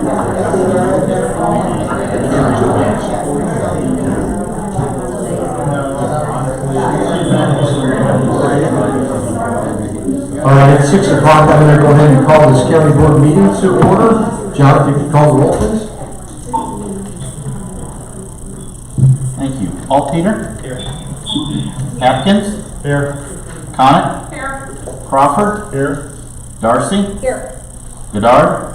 All right, at 6 o'clock, I'm going to go ahead and call this county board meeting to order. John, if you could call the roll, please. Thank you. Alteeter? Here. Atkins? Here. Conant? Here. Crawford? Here. Darcy? Here. Goddard?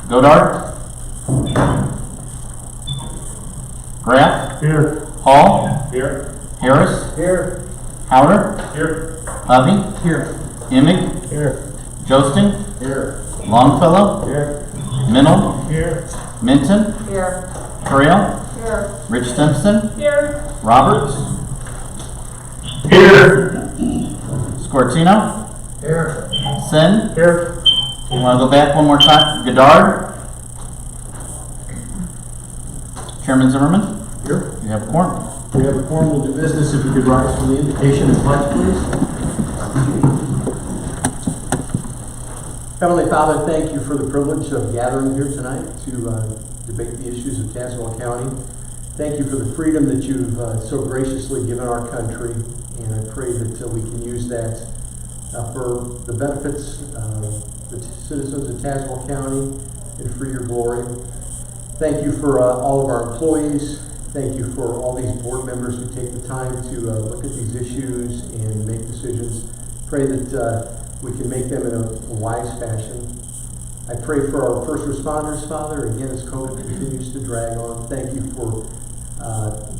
Godard? Graff? Here. Hall? Here. Harris? Here. Howder? Here. Hovey? Here. Emig? Here. Josting? Here. Longfellow? Here. Mennel? Here. Minton? Here. Trail? Here. Rich Simpson? Here. Roberts? Here. Scortino? Here. Sin? Here. You want to go back one more time? Goddard? Chairman Zimmerman? Here. You have a quorum. We have a formal new business. If you could rise for the invocation and pledge, please. Heavenly Father, thank you for the privilege of gathering here tonight to debate the issues of Tazewell County. Thank you for the freedom that you've so graciously given our country, and I pray that we can use that for the benefits of the citizens of Tazewell County and for your glory. Thank you for all of our employees. Thank you for all these board members who take the time to look at these issues and make decisions. Pray that we can make them in a wise fashion. I pray for our first responders, Father, again as COVID continues to drag on. Thank you for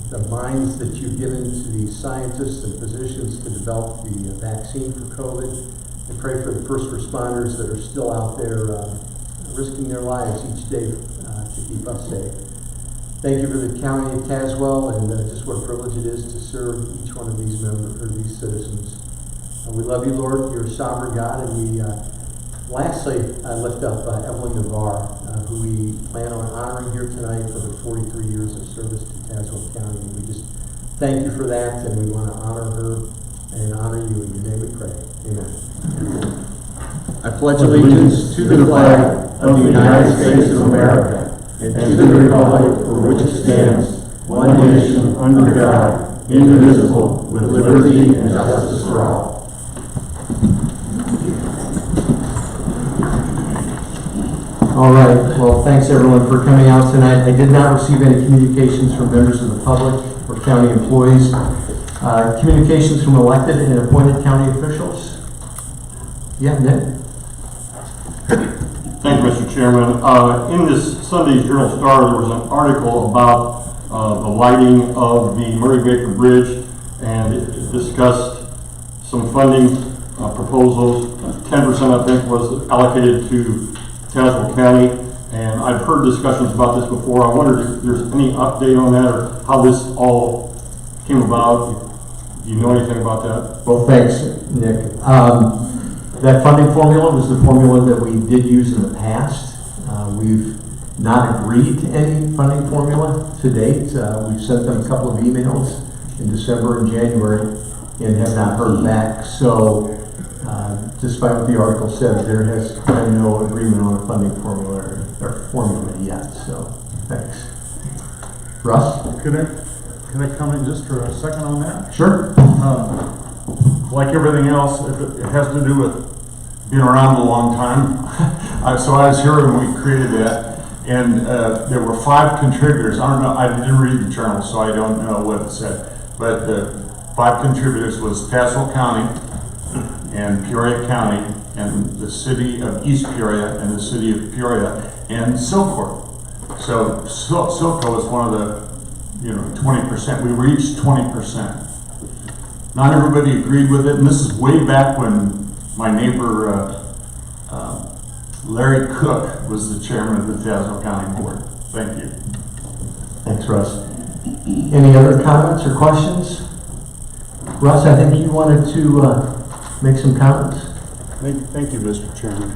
the minds that you've given to these scientists and physicians to develop the vaccine for COVID. I pray for the first responders that are still out there risking their lives each day to keep us safe. Thank you for the county of Tazewell, and just what a privilege it is to serve each one of these members or these citizens. We love you, Lord. You're a sovereign God, and we lastly lift up Evelyn Navarre, who we plan on honoring here tonight for her 43 years of service to Tazewell County. And we just thank you for that, and we want to honor her and honor you. In your name we pray. Amen. I pledge allegiance to the flag of the United States of America and to the republic for which it stands, one nation, under God, indivisible, with liberty and justice for all. All right. Well, thanks everyone for coming out tonight. I did not receive any communications from members of the public or county employees. Communications from elected and appointed county officials. Yeah, Nick? Thank you, Mr. Chairman. In this Sunday's Journal Star, there was an article about the lighting of the Murray Baker Bridge, and it discussed some funding proposals. 10%, I think, was allocated to Tazewell County, and I've heard discussions about this before. I wondered if there's any update on that or how this all came about. Do you know anything about that? Well, thanks, Nick. That funding formula was the formula that we did use in the past. We've not agreed to any funding formula to date. We've sent them a couple of emails in December and January and have not heard back. So, despite what the article said, there has been no agreement on a funding formula or formula yet. So, thanks. Russ? Can I comment just for a second on that? Sure. Like everything else, it has to do with being around a long time. So I was here when we created that, and there were 5 contributors. I don't know, I didn't read the journal, so I don't know what it said. But the 5 contributors was Tazewell County and Peoria County and the city of East Peoria and the city of Peoria and Silcourt. So Silco is one of the 20%. We reached 20%. Not everybody agreed with it, and this is way back when my neighbor Larry Cook was the chairman of the Tazewell County Board. Thank you. Thanks, Russ. Any other comments or questions? Russ, I think you wanted to make some comments. Thank you, Mr. Chairman.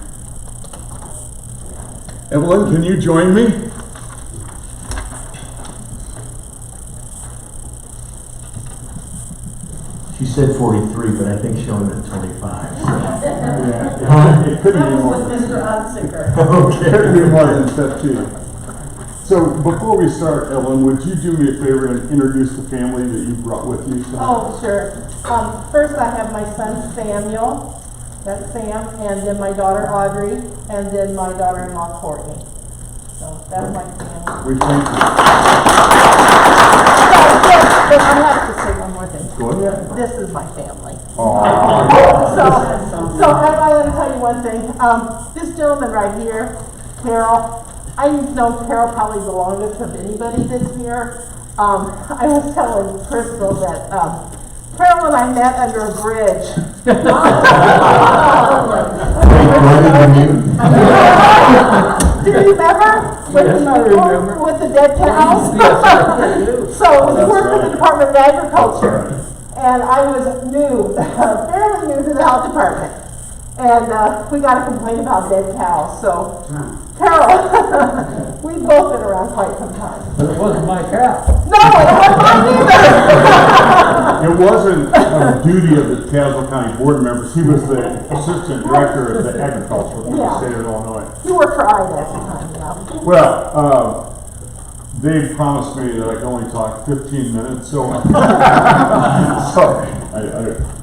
Evelyn, can you join me? She said 43, but I think she only meant 25. So. Yeah, it couldn't That be was more. with Mr. Unsicker. Okay, couldn't be more than step 2. So before we start, Ellen, would you do me a favor and introduce the family that you brought with you tonight? Oh, sure. First I have my son Samuel, that's Sam, and then my daughter Audrey, and then my daughter-in-law Courtney. So that's my family. We thank you. But I have to say one more thing. Go ahead. This is my family. Aww. So I want to tell you one thing. This gentleman right here, Carol, I've known Carol probably the longest of anybody that's here. I was telling Crystal that Carol and I met under a bridge. Do you remember? With the dead cows? So we worked with the Department of Agriculture, and I was new, fairly new to the health department. And we got a complaint about dead cows. So, Carol, we've both been around quite some time. But it wasn't my cow. No, it wasn't mine either. It wasn't a duty of the Tazewell County board members. He was the assistant director of the agriculture for the state of Illinois. You worked for IDA at the time, yeah. Well, Dave promised me that I could only talk 15 minutes, so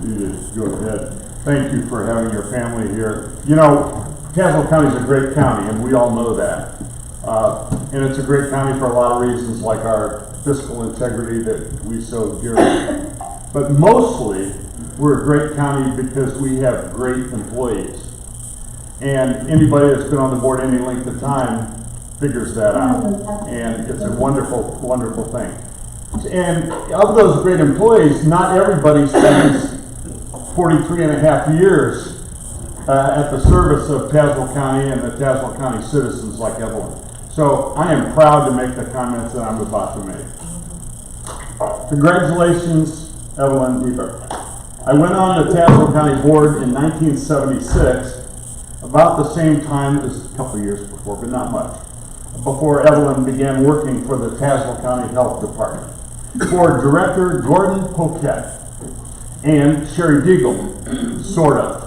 you go ahead. Thank you for having your family here. You know, Tazewell County is a great county, and we all know that. And it's a great county for a lot of reasons, like our fiscal integrity that we so dearly. But mostly, we're a great county because we have great employees. And anybody that's been on the board any length of time figures that out. And it's a wonderful, wonderful thing. And of those great employees, not everybody spends 43 and a half years at the service of Tazewell County and the Tazewell County citizens like Evelyn. So I am proud to make the comments that I'm about to make. Congratulations, Evelyn Deaver. I went on the Tazewell County Board in 1976, about the same time as a couple of years before, but not much, before Evelyn began working for the Tazewell County Health Department for Director Gordon Poquette and Sherry Deagle, sort of.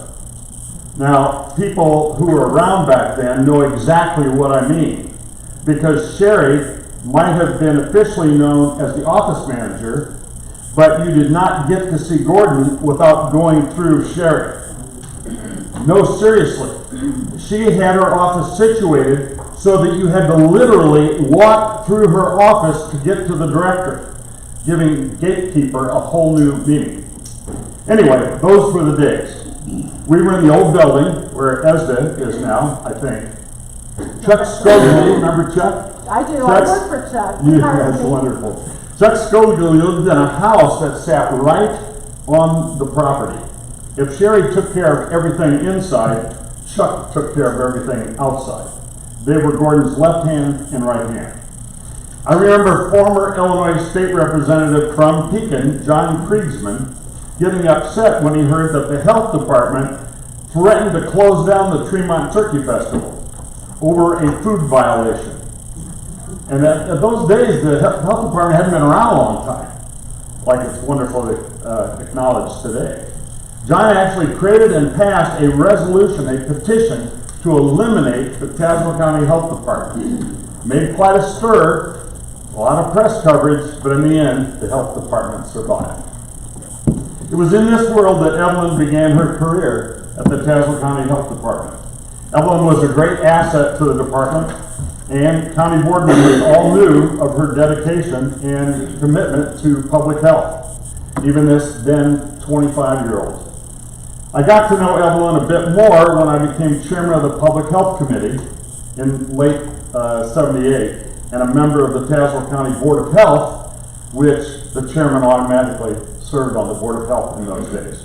Now, people who were around back then know exactly what I mean, because Sherry might have been officially known as the office manager, but you did not get to see Gordon without going through Sherry. No, seriously. She had her office situated so that you had to literally walk through her office to get to the director, giving gatekeeper a whole new meaning. Anyway, those were the days. We were in the old building where ESDA is now, I think. Chuck Scogley, remember Chuck? I do. I work for Chuck. Yeah, that's wonderful. Chuck Scogley lived in a house that sat right on the property. If Sherry took care of everything inside, Chuck took care of everything outside. They were Gordon's left hand and right hand. I remember former Illinois State Representative from Pekin, John Kriegsman, getting upset when he heard that the health department threatened to close down the Tremont Turkey Festival over a food violation. And at those days, the health department hadn't been around a long time, like it's wonderful to acknowledge today. John actually created and passed a resolution, a petition, to eliminate the Tazewell County Health Department. Made quite a stir, a lot of press coverage, but in the end, the health department survived. It was in this world that Evelyn began her career at the Tazewell County Health Department. Evelyn was a great asset to the department, and county board members all knew of her dedication and commitment to public health, even this then 25-year-old. I got to know Evelyn a bit more when I became chairman of the Public Health Committee in late '78 and a member of the Tazewell County Board of Health, which the chairman automatically served on the Board of Health in those days.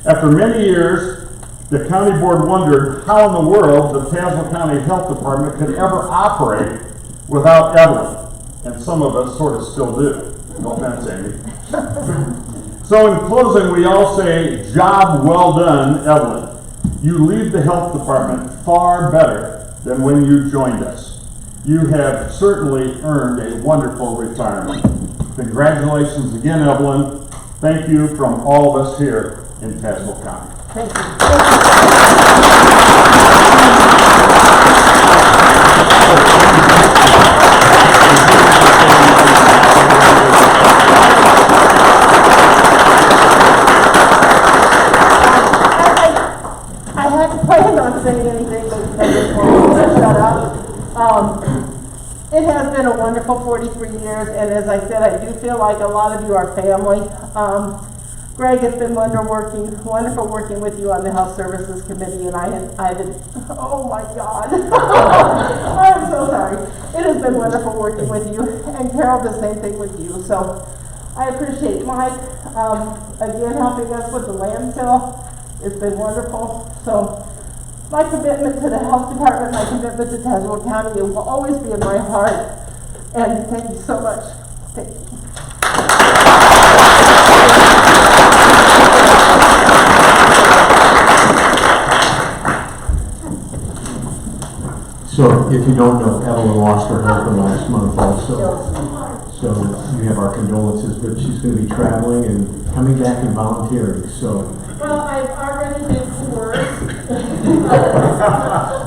After many years, the county board wondered how in the world the Tazewell County Health Department could ever operate without Evelyn, and some of us sort of still do. No offense, Amy. So in closing, we all say, job well done, Evelyn. You leave the health department far better than when you joined us. You have certainly earned a wonderful retirement. Congratulations again, Evelyn. Thank you from all of us here in Tazewell County. Thank you. I hadn't planned on saying anything, but I just wanted to shut up. It has been a wonderful 43 years, and as I said, I do feel like a lot of you are family. Greg, it's been wonderful working with you on the Health Services Committee, and oh my God. I'm so sorry. It has been wonderful working with you, and Carol, the same thing with you. So I appreciate Mike, again, helping us with the landfill. It's been wonderful. So my commitment to the health department, my commitment to Tazewell County, it will always be in my heart. And thank you so much. Thank you. So if you don't know, Evelyn lost her husband last month also. So you have our condolences, but she's going to be traveling and coming back and volunteering. So. Well, I've already made some words.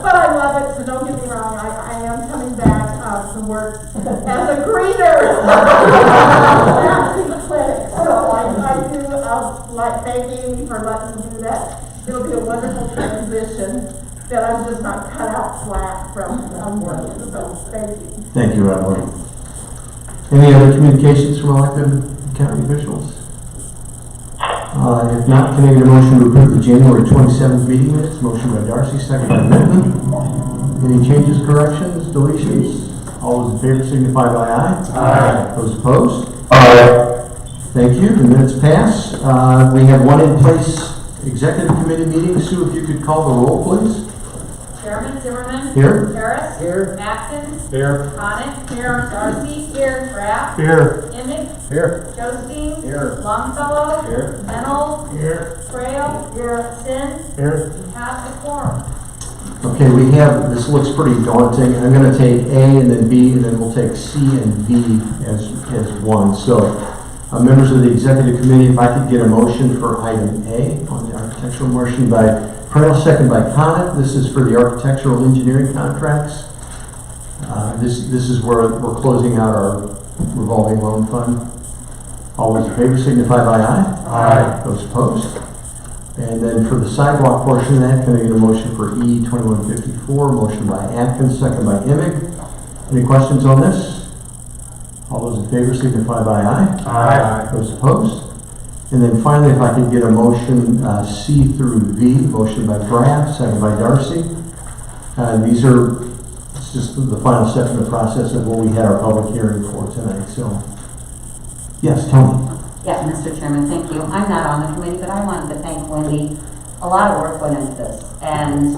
But I love it, so don't get me wrong. I am coming back to work as a greeter at the clinic. So I do like thanking you for letting me do that. It'll be a wonderful transition that I'm just not cut out flat from working. So thank you. Thank you, Evelyn. Any other communications from elected county officials? If not, can I get a motion to approve the January 27th meeting minutes? Motion by Darcy, second by Benton. Any changes, corrections, deletions? All those in favor signify by aye. Aye. Those opposed? Aye. Thank you. The minutes pass. We have one in place executive committee meeting. Sue, if you could call the roll, please. Chairman Zimmerman. Here. Harris. Here. Atkins. Here. Connick. Here. Darcy. Here. Graff. Here. Emick. Here. Joseph. Here. Longfellow. Here. Mennel. Here. Frail. Here. Sin. Here. Pass the quorum. Okay, we have, this looks pretty daunting. I'm going to take A and then B, and then we'll take C and D as one. So, members of the executive committee, if I could get a motion for item A on the architectural, motion by Purnell, second by Connick. This is for the architectural engineering contracts. This is where we're closing out our revolving loan fund. All those in favor signify by aye. Aye. Those opposed? And then for the sidewalk portion of that, can I get a motion for E 2154? Motion by Atkins, second by Emick. Any questions on this? All those in favor signify by aye. Aye. Those opposed? And then finally, if I could get a motion C through V, motion by Graff, second by Darcy. These are, it's just the final step in the process of what we had our public hearing for tonight. So, yes, Tony. Yeah, Mr. Chairman, thank you. I'm not on the committee, but I wanted to thank Wendy. A lot of work went into this, and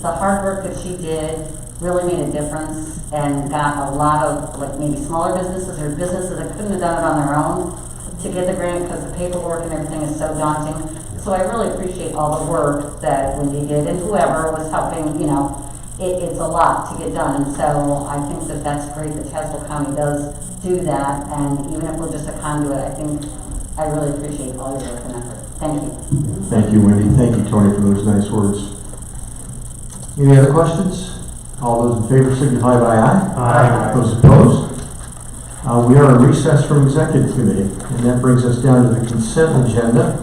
the hard work that she did really made a difference and got a lot of, like, maybe smaller businesses or businesses that couldn't have done it on their own to get the grant because the paperwork and everything is so daunting. So I really appreciate all the work that Wendy did and whoever was helping, you know, it's a lot to get done. And so I think that that's great that Tazewell County does do that. And even if we're just a conduit, I think I really appreciate all your work and effort. Thank you. Thank you, Wendy. Thank you, Tony, for those nice words. Any other questions? All those in favor signify by aye. Aye. Those opposed? We are in recess from executive committee, and that brings us down to the consent agenda.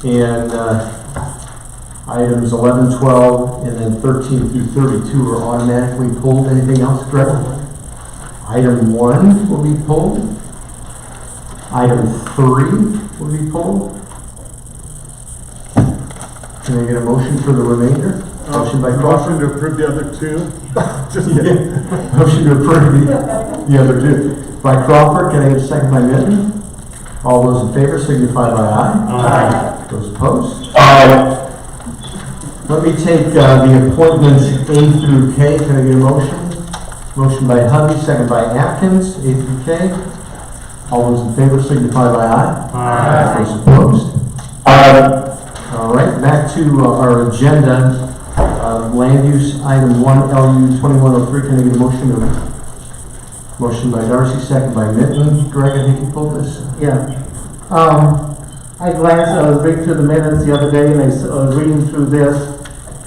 And items 11, 12, and then 13 through 32 are automatically pulled. Anything else, Greg? Item 1 will be pulled. Item 3 will be pulled. Can I get a motion for the remainder? Motion by Crawford. Motion to approve the other two. Just Motion to approve the other two. By Crawford, can I get a second by Minton? All those in favor signify by aye. Aye. Those opposed? Aye. Let me take the appointments A through K. Can I get a motion? Motion by Hovey, second by Atkins, A through K. All those in favor signify by aye. Aye. Those opposed? Aye. All right, back to our agenda. Land use item 1, LU 2103. Can I get a motion to? Motion by Darcy, second by Minton. Greg, I think you pulled this. Yeah. I was reading through the minutes the other day, and I was reading through this,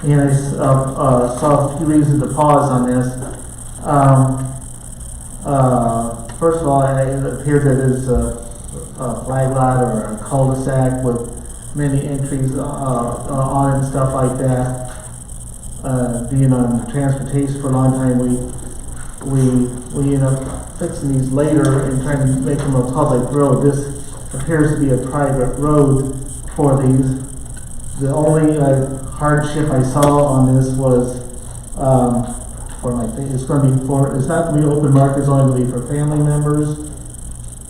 and I saw a few reasons to pause on this. First of all, it appears that it's a flag lot or a cul-de-sac with many entries on it and stuff like that. Being on transportation for a long time, we end up fixing these later and trying to make them a public road. This appears to be a private road for these. The only hardship I saw on this was for my thing, it's not going to be open market, it's only going to be for family members.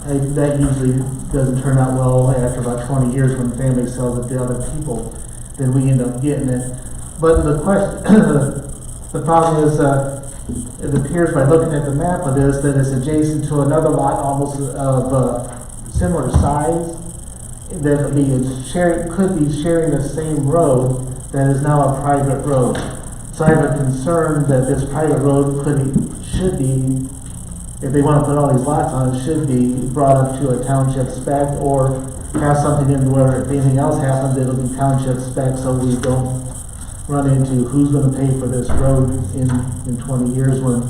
That usually doesn't turn out well after about 20 years when family sells it to other people, then we end up getting it. But the question, the problem is, it appears by looking at the map of this that it's adjacent to another lot almost of similar size that could be sharing the same road that is now a private road. So I have a concern that this private road should be, if they want to put all these lots on, it should be brought up to a township spec or have something in where if anything else happens, it'll be township spec so we don't run into who's going to pay for this road in 20 years when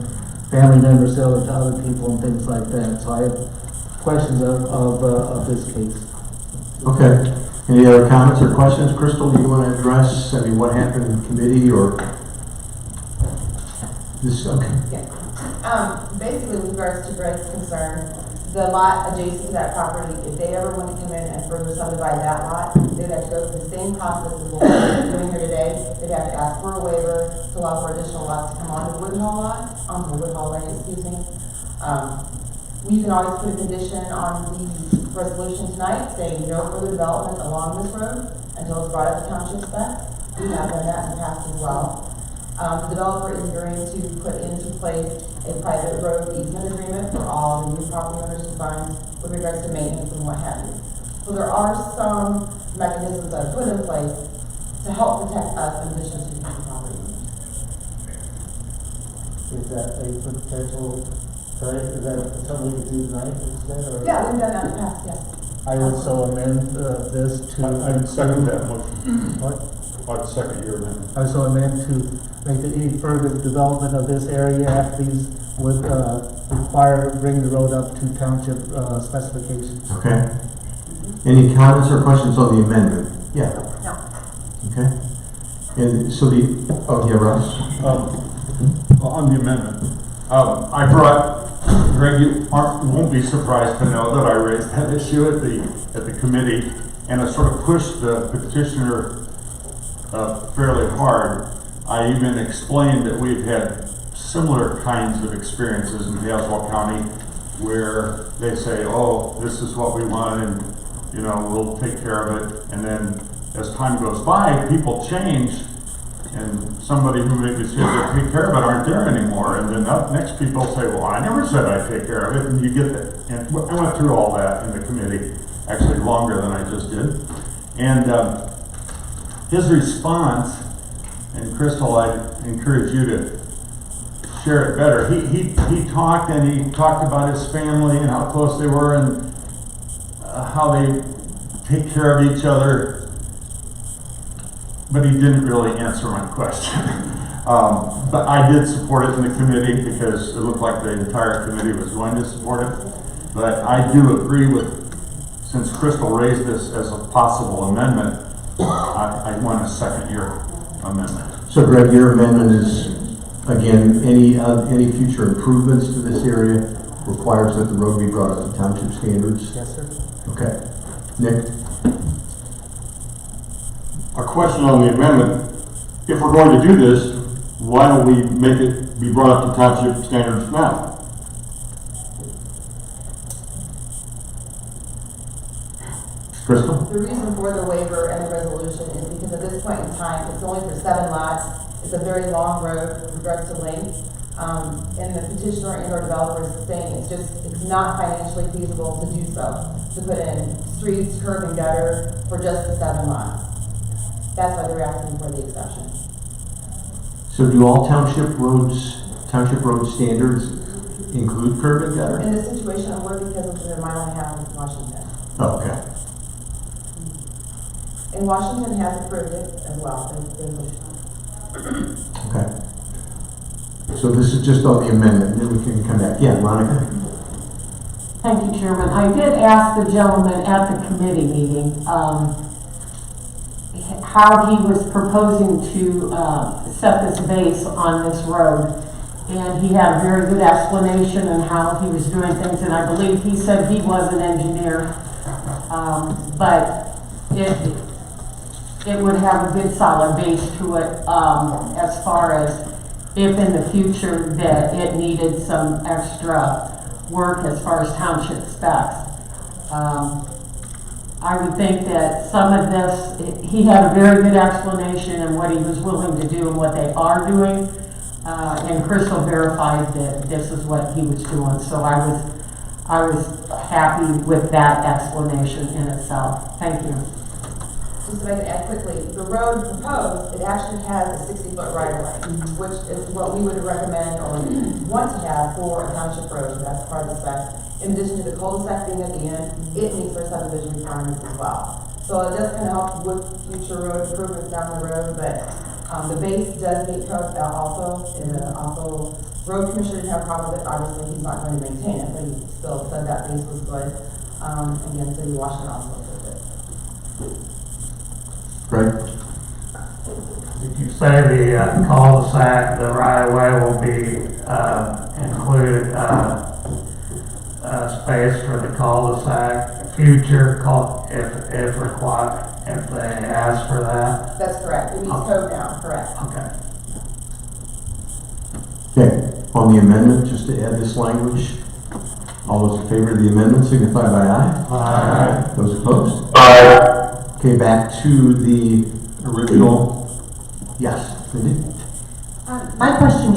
family members sell it to other people and things like that. So I have questions of this case. Okay. Any other comments or questions? Crystal, do you want to address, what happened in committee or this? Okay. Basically, with regards to Greg's concern, the lot adjacent to that property, if they ever want to come in and further subdivide that lot, they'd have to go through the same process as what we're doing here today. They'd have to ask for a waiver to allow for additional lots to come onto the Woodhull lot, onto the Woodhull Lane, excuse me. We can always put a condition on the resolution tonight saying no further development along this road until it's brought up to township spec. We have done that in the past as well. The developer is going to put into place a private road easement agreement for all the new property owners to sign with regards to maintenance and what have you. So there are some mechanisms that are put in place to help protect us in addition to future property owners. Is that a potential, is that something we can do tonight instead? Or? Yeah, we've done that in the past, yes. I would so amend this to. I would second that motion. What? I'd second your amendment. I so amend to make any further development of this area after these would require bringing the road up to township specifications. Okay. Any comments or questions on the amendment? Yeah. No. Okay. And so Russ. On the amendment, I brought, Greg, you won't be surprised to know that I raised that issue at the committee, and I sort of pushed the petitioner fairly hard. I even explained that we've had similar kinds of experiences in Tazewell County where they say, oh, this is what we want and we'll take care of it. And then as time goes by, people change and somebody who maybe said they'll take care of it aren't there anymore. And then next people say, well, I never said I'd take care of it. And you get that. And I went through all that in the committee, actually longer than I just did. And his response, and Crystal, I encourage you to share it better. He talked about his family and how close they were and how they take care of each other, but he didn't really answer my question. But I did support it in the committee because it looked like the entire committee was going to support it. But I do agree with, since Crystal raised this as a possible amendment, I want to second your amendment. So Greg, your amendment is, again, any future improvements to this area requires that the road be brought up to township standards? Yes, sir. Okay. Nick? A question on the amendment. If we're going to do this, why don't we make it be brought up to township standards now? Crystal? The reason for the waiver and the resolution is because at this point in time, it's only for 7 lots. It's a very long road with regards to length. And the petitioner and or developer is saying it's not financially feasible to do so, to put in streets, curb and gutter for just the 7 lots. That's why they're asking for the exception. So do all township road standards include curb and gutter? In this situation, it would because of the mile and a half in Washington. Oh, okay. And Washington has approved it as well. Okay. So this is just on the amendment, then we can come back. Yeah, Monica? Thank you, Chairman. I did ask the gentleman at the committee meeting, how he was proposing to, set this base on this road. And he had a very good explanation on how he was doing things, and I believe he said he was an engineer. But it would have a good solid base to it, as far as if in the future that it needed some extra work as far as township specs. I would think that some of this, he had a very good explanation on what he was willing to do and what they are doing. And Crystal verified that this is what he was doing, so I was happy with that explanation in itself. Thank you. Just if I can add quickly, the road proposed, it actually has a 60-foot right-of-way, which is what we would recommend or want to have for a township road. That's part of the spec. In addition to the cul-de-sac being at the end, it meets our subdivision requirements as well. So it does kind of help with future road improvements down the road, but the base does meet code also. And also, road commissioner didn't have a problem with it. Obviously, he's not going to maintain it, but he still said that base was good. Again, city of Washington also approved it. Greg? Did you say the cul-de-sac, the right-of-way will be include space for the cul-de-sac, future if required, if they ask for that? That's correct. It meets code now, correct. Okay. Okay, on the amendment, just to add this language, all those in favor of the amendment signify by aye. Aye. Those opposed? Aye. Okay, back to the original. Yes, Cindy? My question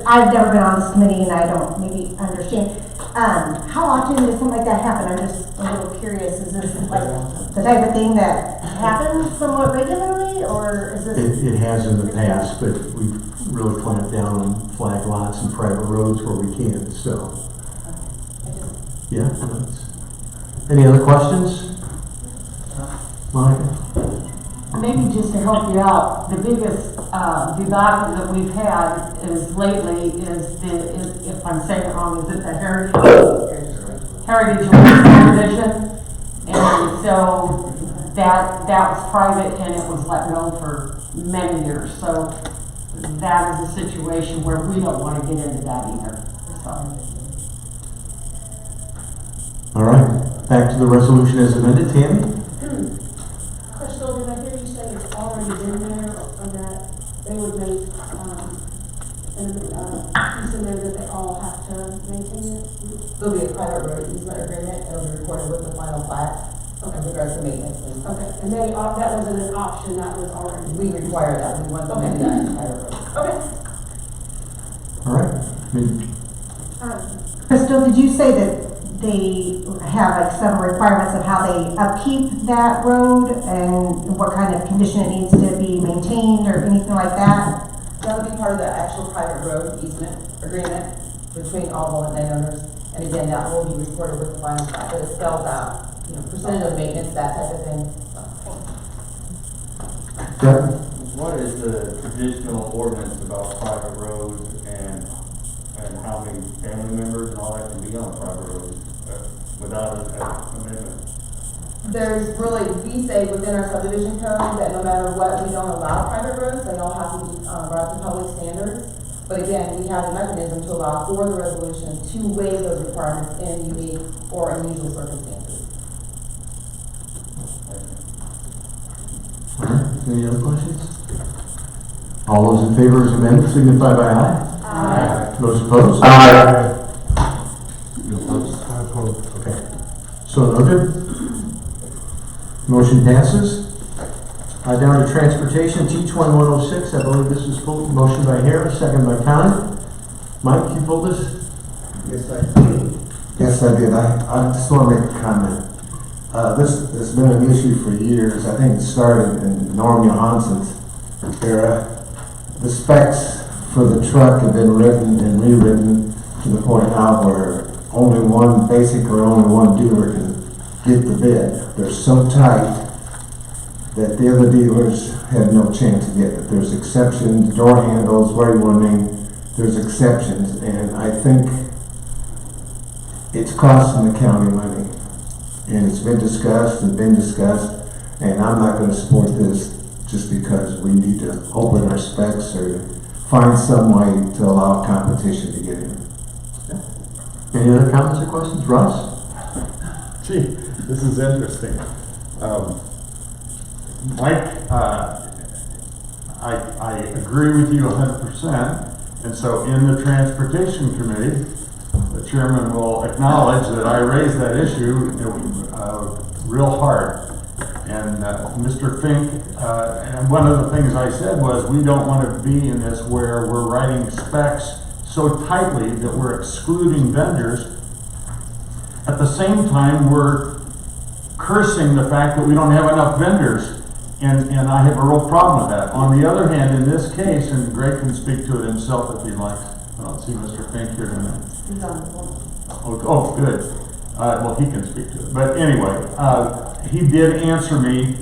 I've never been on this committee and I don't maybe understand. How often does something like that happen? I'm just a little curious. Is this like the type of thing that happens somewhat regularly, or is this? It has in the past, but we've really clamped down on flag lots and private roads where we can, so. Yeah. Any other questions? Monica? Maybe just to help you out, the biggest debacle that we've had is lately if I'm saying it wrong, is it the Heritage subdivision? And so that was private and it was let go for many years. So that is a situation where we don't want to get into that either. So. All right, back to the resolution as amended. Tammy? Crystal, did I hear you say it's already in there, or that they would make, piece in there that they all have to maintain it? There'll be a private road easement agreement. It'll be recorded with the final plat. In regards to maintenance. Okay, and that wasn't an option, that was already. We require that. We want them to do that entire road. Okay. All right. Crystal, did you say that they have like some requirements of how they upkeep that road and what kind of condition it needs to be maintained or anything like that? That would be part of the actual private road easement agreement between all the landowners. And again, that will be recorded with the final plat, but it spells out, percentage of maintenance, that type of thing. What is the traditional ordinance about private roads and how many family members and all that can be on private roads without an amendment? There's really, we say within our subdivision code that no matter what, we don't allow private roads. They all have to be brought to public standards. But again, we have a mechanism to allow for the resolution to waive those requirements in unique or unusual circumstances. All right, any other questions? All those in favor as amended signify by aye. Aye. Those opposed? Aye. You opposed? Okay. So noted. Motion passes. Down to transportation, T-2106. I believe this is pulled. Motion by Harris, second by Connie. Mike, you pulled this? Yes, I did. Yes, I did. I just want to make a comment. This has been an issue for years. I think it started in Norm Johansson's era. The specs for the truck have been written and rewritten to the point now where only one dealer can get the bid. They're so tight that the other dealers had no chance to get. That there's exceptions, door handles, where you want to name, there's exceptions, and I think it's costing the county money. And it's been discussed, and I'm not going to support this just because we need to open our specs or find some way to allow competition to get in. Any other comments or questions? Russ? Gee, this is interesting. Mike, I agree with you 100%, and so in the Transportation Committee, the chairman will acknowledge that I raised that issue real hard. And Mr. Fink, and one of the things I said was we don't want to be in this where we're writing specs so tightly that we're excluding vendors. At the same time, we're cursing the fact that we don't have enough vendors. And I have a real problem with that. On the other hand, in this case, and Greg can speak to it himself if he'd like. I don't see Mr. Fink here tonight. He's on the phone. Oh, good. Well, he can speak to it. But anyway, he did answer me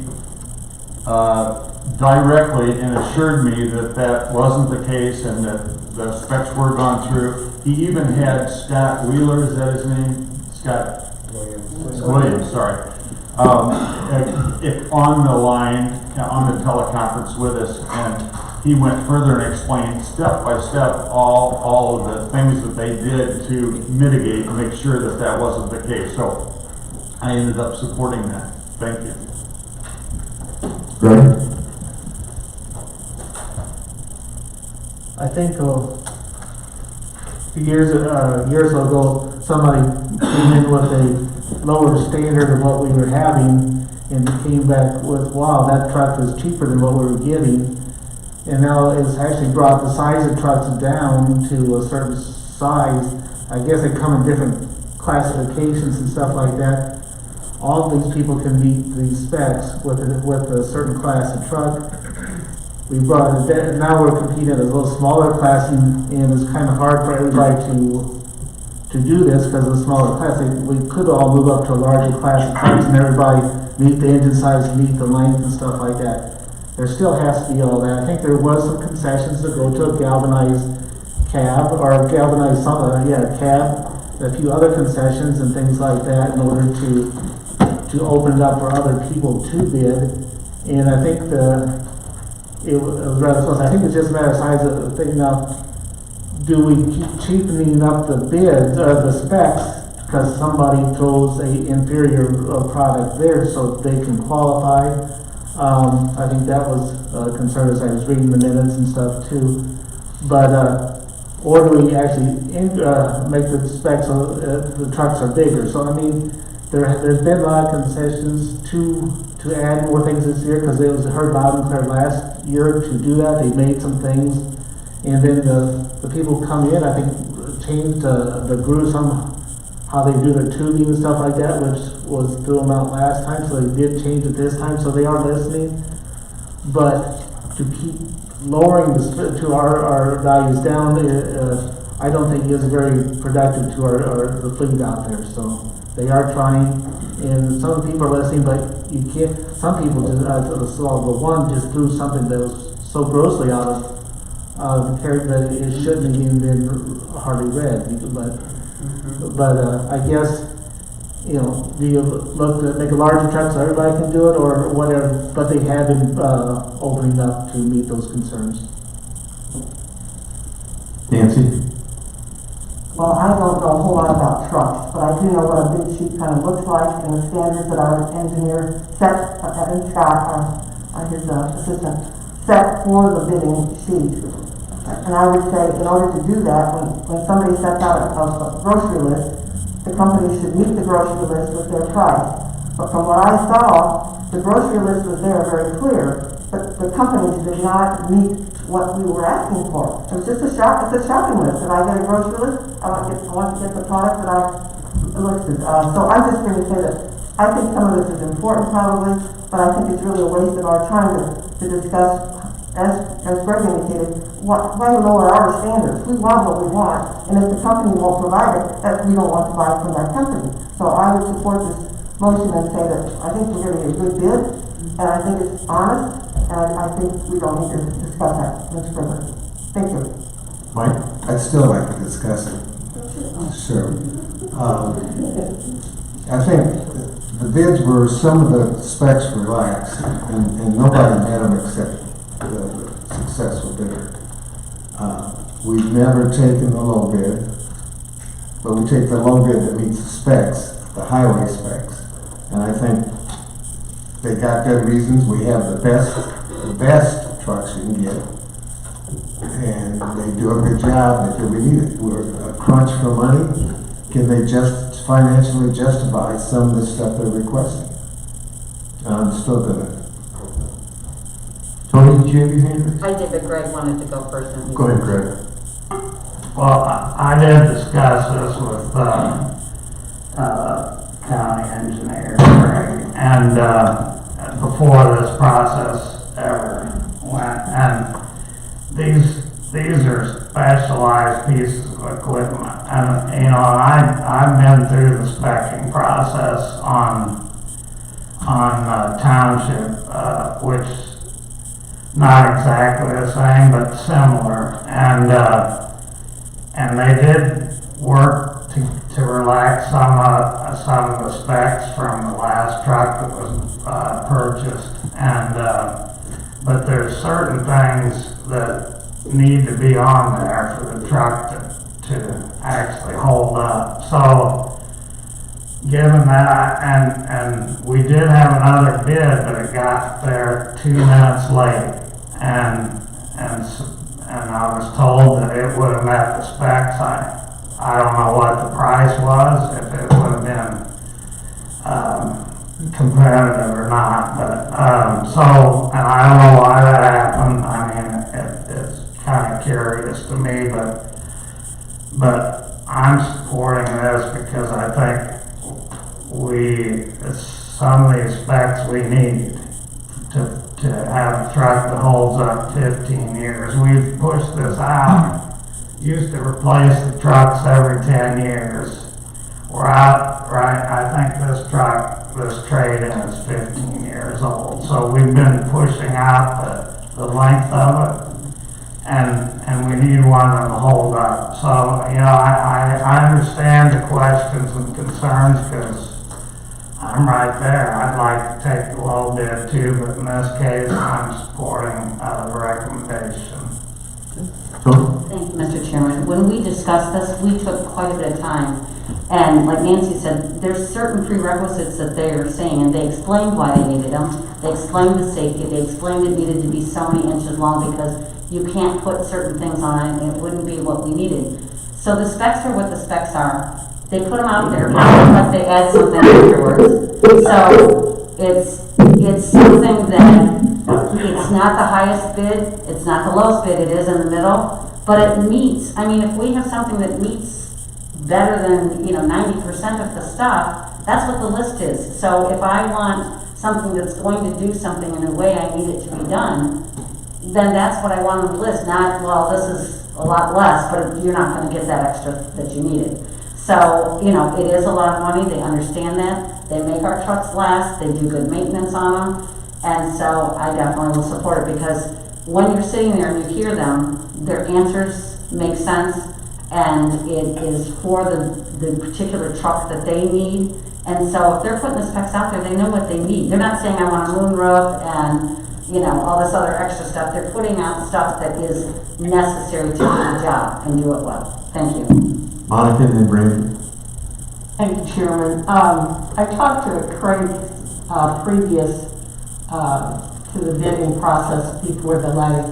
directly and assured me that that wasn't the case and that the specs were gone through. He even had Scott Wheeler, is that his name? Scott Williams, sorry. On the line, on the teleconference with us, and he went further and explained step by step all of the things that they did to mitigate and make sure that that wasn't the case. So I ended up supporting that. Thank you. Greg? I think years ago, somebody came in with a lower standard of what we were having and came back with, wow, that truck is cheaper than what we were getting. And now it's actually brought the size of trucks down to a certain size. I guess they come in different classifications and stuff like that. All of these people can meet these specs with a certain class of truck. We brought it down, now we're competing at a little smaller class, and it's kind of hard for everybody to do this because of the smaller class. We could all move up to a larger class of trucks and everybody meet the engine size, meet the length and stuff like that. There still has to be all that. I think there was some concessions to go to a galvanized cab or galvanized cab, a few other concessions and things like that in order to open it up for other people to bid. And I think it was rather close. I think it's just a matter of size of the thing. Now, do we keep cheapening up the bids or the specs because somebody throws a inferior product there so they can qualify? I think that was a concern as I was reading the minutes and stuff too. But or do we actually make the specs so the trucks are bigger? So I mean, there's been a lot of concessions to add more things this year because it was heard loud and clear last year to do that. They made some things, and then the people come in, I think, changed the grooves on how they do their tubing and stuff like that, which was threw them out last time, so they did change it this time, so they are listening. But to keep lowering to our values down, I don't think is very productive to the fleet out there. So they are trying, and some people are listening, but you can't. Some people just the one just threw something that was so grossly out of the character that it shouldn't have even been hardly read. But I guess, do you look to make a larger truck so everybody can do it or whatever? But they have been opening up to meet those concerns. Nancy? Well, I don't know a whole lot about trucks, but I do know what a bid sheet kind of looks like and the standards that our engineer set, and Scott, his assistant, set for the bidding sheet. And I would say in order to do that, when somebody sets out a grocery list, the company should meet the grocery list with their price. But from what I saw, the grocery list was there very clear, but the companies did not meet what we were asking for. It was just it's a shopping list. If I get a grocery list, I want to get the product that I listed. So I'm just going to say that I think some of this is important probably, but I think it's really a waste of our time to discuss, as Greg indicated, why lower our standards. We want what we want, and if the company won't provide it, that we don't want to buy from that company. So I would support this motion and say that I think we're getting a good bid, and I think it's honest, and I think we don't need to discuss that much further. Thank you. Mike, I'd still like to discuss it. Sure. I think the bids were, some of the specs were lax, and nobody met them except the successful bidder. We've never taken the low bid, but we take the low bid that meets the specs, the highway specs. And I think they got good reasons. We have the best trucks you can get. And they do a good job. They do, we need it. We're a crunch for money. Can they just financially justify some of the stuff they're requesting? And I'm still gonna. Tony, did you have your hand raised? I did, but Greg wanted to go first. Go ahead, Greg. Well, I did discuss this with, county engineer, Greg, and, before this process ever went, and these are specialized pieces of equipment, and, you know, I've been through the specking process on township, which not exactly the same, but similar, and they did work to relax some of the specs from the last truck that was purchased, and but there's certain things that need to be on there for the truck to actually hold up. So, given that, and we did have another bid, but it got there 2 minutes late, and I was told that it would have met the specs. I don't know what the price was, if it would have been competitive or not, but so, and I don't know why that happened. I mean, it's kind of curious to me, but I'm supporting this because I think some of these specs we need to have a truck that holds up 15 years. We've pushed this out. Used to replace the trucks every 10 years. We're out, right, I think this trade-in is 15 years old. So we've been pushing out the length of it, and we need one that'll hold up. So, you know, I understand the questions and concerns, because I'm right there. I'd like to take the low bid too, but in this case, I'm supporting the recommendation. Thank you, Mr. Chairman. When we discussed this, we took quite a bit of time. And like Nancy said, there's certain prerequisites that they are saying, and they explained why they needed them. They explained the safety. They explained it needed to be so many inches long because you can't put certain things on it and it wouldn't be what we needed. So the specs are what the specs are. They put them out there, but they add something afterwards. So it's something that it's not the highest bid, it's not the lowest bid, it is in the middle, but it meets, I mean, if we have something that meets better than, 90% of the stuff, that's what the list is. So if I want something that's going to do something in a way I need it to be done, then that's what I want on the list, not, well, this is a lot less, but you're not gonna get that extra that you needed. So, it is a lot of money, they understand that, they make our trucks last, they do good maintenance on them, and so I definitely will support it, because when you're sitting there and you hear them, their answers make sense, and it is for the particular truck that they need, and so if they're putting the specs out there, they know what they need. They're not saying I want a moon roof and, all this other extra stuff. They're putting out stuff that is necessary to do the job and do it well. Thank you. Monica and then Brandon. Thank you, Chairman. I talked to Craig previous to the bidding process before the letting.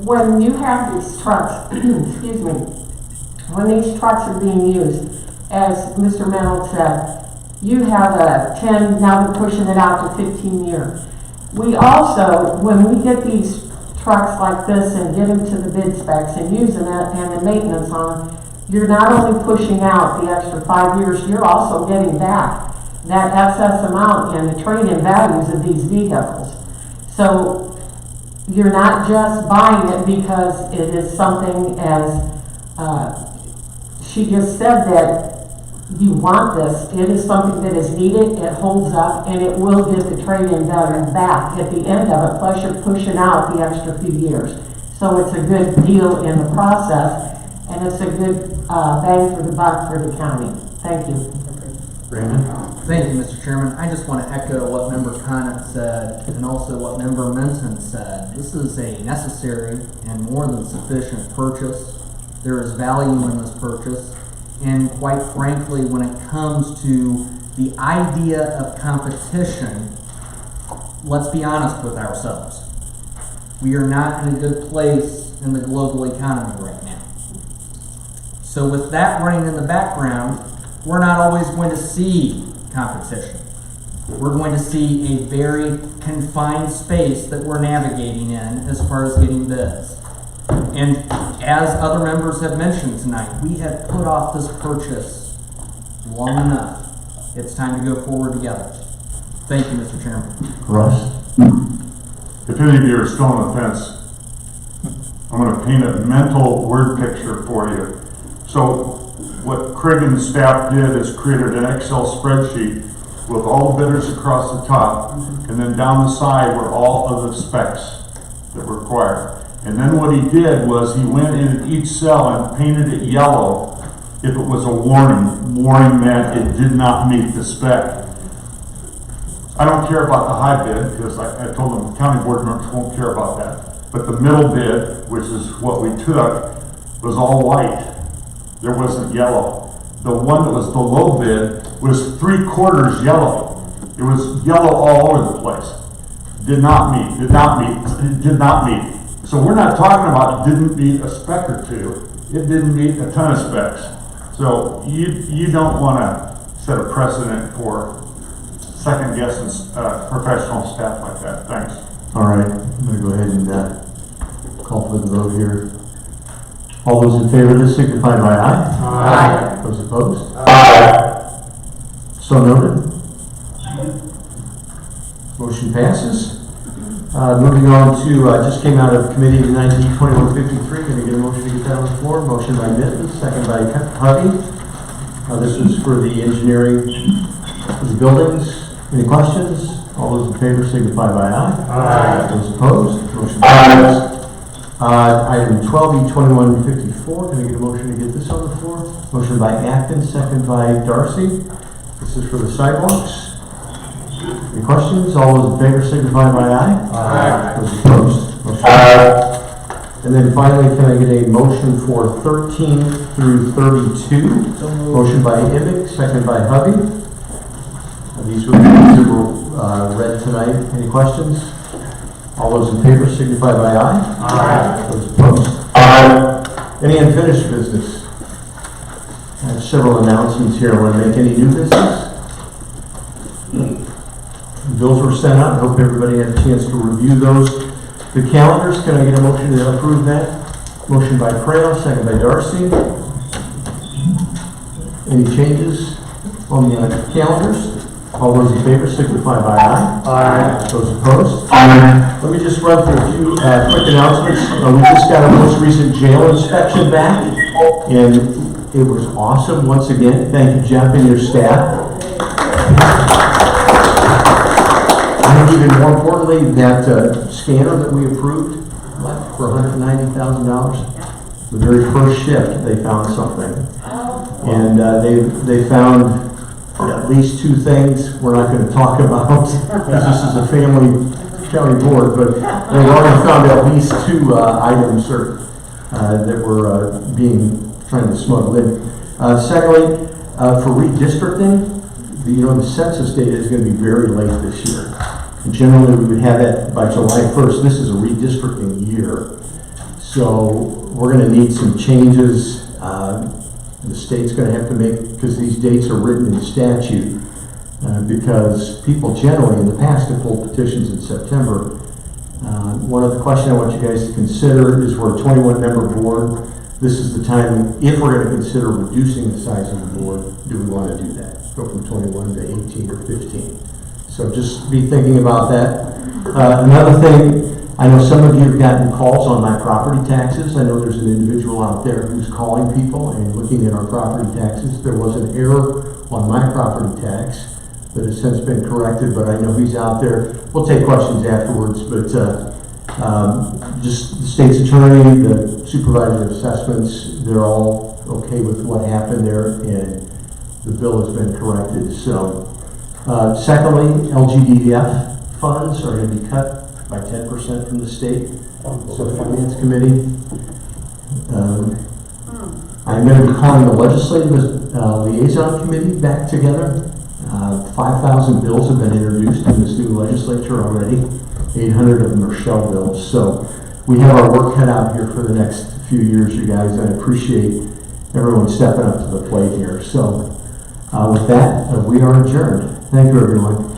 When you have these trucks, excuse me, when these trucks are being used, as Mr. Mennel said, you have a 10, now they're pushing it out to 15 years. We also, when we get these trucks like this and get them to the bid specs and using it and the maintenance on them, you're not only pushing out the extra 5 years, you're also getting back that excess amount in the trade-in values of these vehicles. So you're not just buying it because it is something, as she just said, that you want this. It is something that is needed, it holds up, and it will give the trade-in value back at the end of it, plus you're pushing out the extra few years. So it's a good deal in the process, and it's a good bang for the buck for the county. Thank you. Brandon? Thank you, Mr. Chairman. I just want to echo what Member Conant said and also what Member Menson said. This is a necessary and more than sufficient purchase. There is value in this purchase. And quite frankly, when it comes to the idea of competition, let's be honest with ourselves. We are not in a good place in the global economy right now. So with that running in the background, we're not always going to see competition. We're going to see a very confined space that we're navigating in as far as getting bids. And as other members have mentioned tonight, we have put off this purchase long enough. It's time to go forward together. Thank you, Mr. Chairman. Russ? If any of you are still on the fence, I'm going to paint a mental word picture for you. So what Craig and the staff did is created an Excel spreadsheet with all the bidders across the top, and then down the side were all of the specs that were required. And then what he did was he went in each cell and painted it yellow if it was a warning. Warning meant it did not meet the spec. I don't care about the high bid, because I told them the county board members won't care about that. But the middle bid, which is what we took, was all white. There wasn't yellow. The one that was the low bid was 3/4 yellow. It was yellow all over the place. Did not meet, did not meet, did not meet. So we're not talking about didn't meet a spec or two. It didn't meet a ton of specs. So you don't want to set a precedent for second guessing professional staff like that. Thanks. All right, I'm going to go ahead and call for the vote here. All those in favor of this signify by aye. Aye. Those opposed? Aye. So noted. Motion passes. Moving on to, just came out of committee 192153. Can I get a motion to get that on the floor? Motion by Mitten, second by Hovey. This is for the engineering of the buildings. Any questions? All those in favor signify by aye. Aye. Those opposed? Motion passes. Item 12E2154, can I get a motion to get this on the floor? Motion by Atkins, second by Darcy. This is for the sidewalks. Any questions? All those in favor signify by aye. Aye. Those opposed? Motion passes. And then finally, can I get a motion for 13 through 32? Motion by Emick, second by Hovey. These were the ones that were read tonight. Any questions? All those in favor signify by aye. Aye. Those opposed? Aye. Any unfinished business? I have several announcements here. I want to make any new business? Bills were sent out. I hope everybody had a chance to review those. The calendars, can I get a motion to approve that? Motion by Frail, second by Darcy. Any changes on the calendars? All those in favor signify by aye. Aye. Those opposed? Aye. Let me just run through a few quick announcements. We just got our most recent jail inspection back, and it was awesome once again. Thank you, Jeff, and your staff. And even more importantly, that scanner that we approved for $190,000, the very first shift, they found something. And they found at least two things we're not going to talk about, because this is a family county board, but they've already found at least two items that were trying to smuggle in. Secondly, for redistricting, the census data is going to be very late this year. And generally, we would have that by July 1st. This is a redistricting year. So we're going to need some changes. The state's going to have to make, because these dates are written in statute, because people generally in the past have pulled petitions in September. One other question I want you guys to consider is we're a 21-member board. This is the time, if we're going to consider reducing the size of the board, do we want to do that? Go from 21 to 18 or 15. So just be thinking about that. Another thing, I know some of you have gotten calls on my property taxes. I know there's an individual out there who's calling people and looking at our property taxes. There was an error on my property tax that has since been corrected, but I know he's out there. We'll take questions afterwards, but just the state's attorney, the supervisor of assessments, they're all okay with what happened there, and the bill has been corrected. So, secondly, LGDF funds are going to be cut by 10% from the state. So, Finance Committee, I'm going to be calling the Legislative Liaison Committee back together. 5,000 bills have been introduced in this new legislature already. 800 of them are shell bills. So we have our work cut out here for the next few years, you guys. I appreciate everyone stepping up to the plate here. So with that, we are adjourned. Thank you, everyone.